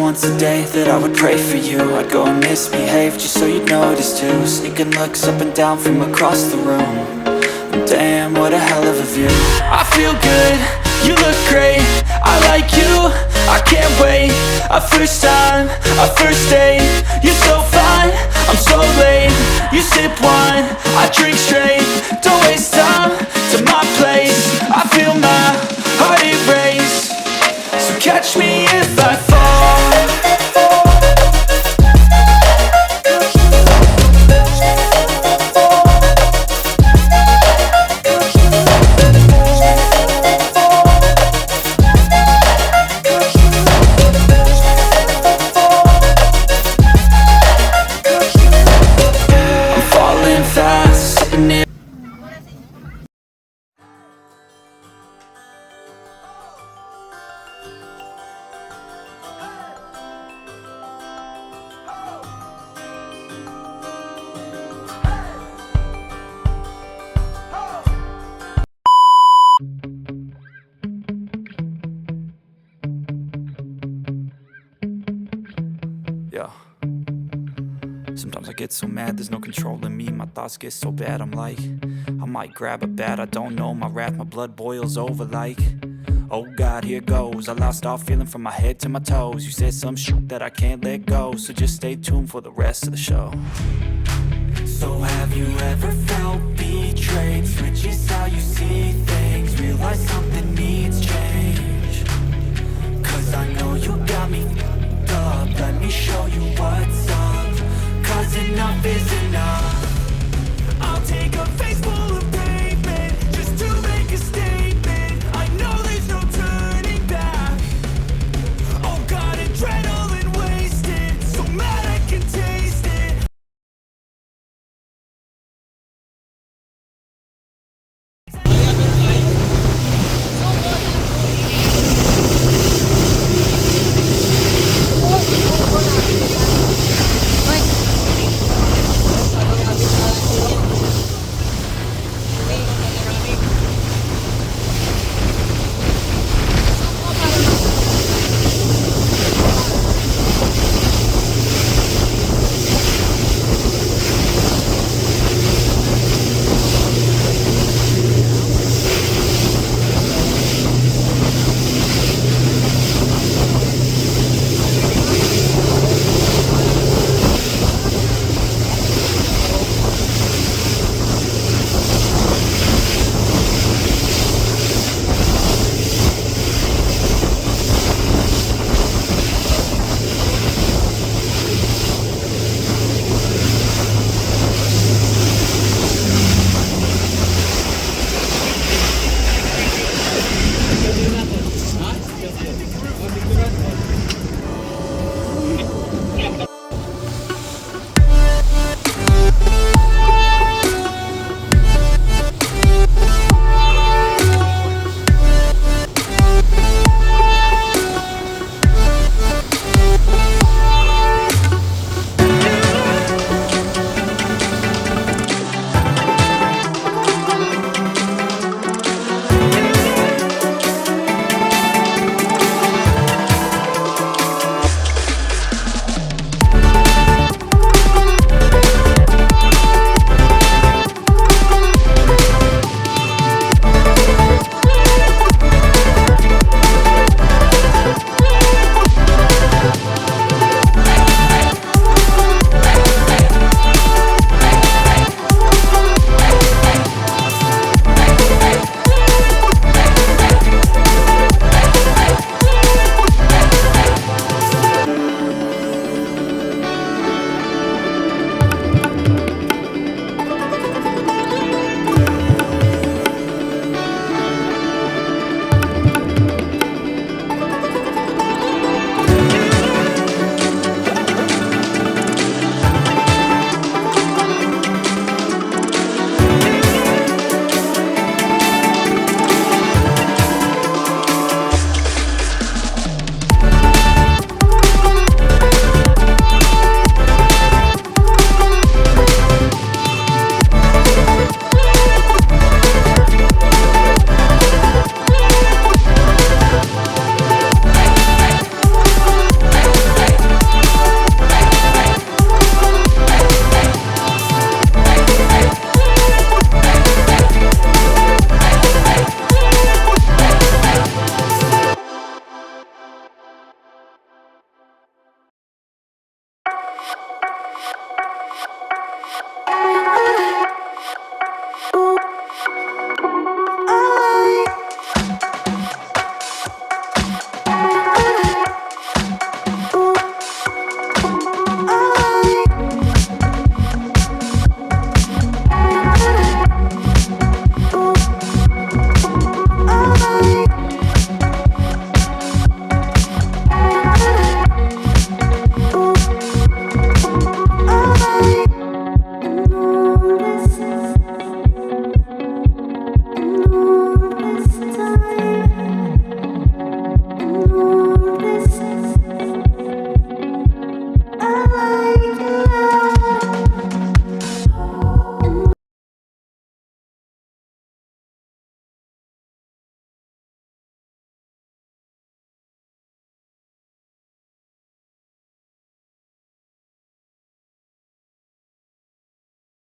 once a day that I would pray for you. I'd go and misbehave just so you'd notice too. Sneaking looks up and down from across the room. Damn, what a hell of a view. I feel good, you look great, I like you, I can't wait. A first time, a first date, you're so fine, I'm so late. You sip wine, I drink straight. Don't waste time to my place. I feel my heart erase. So catch me if I fall. I'm falling fast, sitting here. Yeah. Sometimes I get so mad, there's no controlling me. My thoughts get so bad, I'm like, I might grab a bat, I don't know. My wrath, my blood boils over like, oh God, here goes. I lost all feeling from my head to my toes. You said some shit that I can't let go, so just stay tuned for the rest of the show.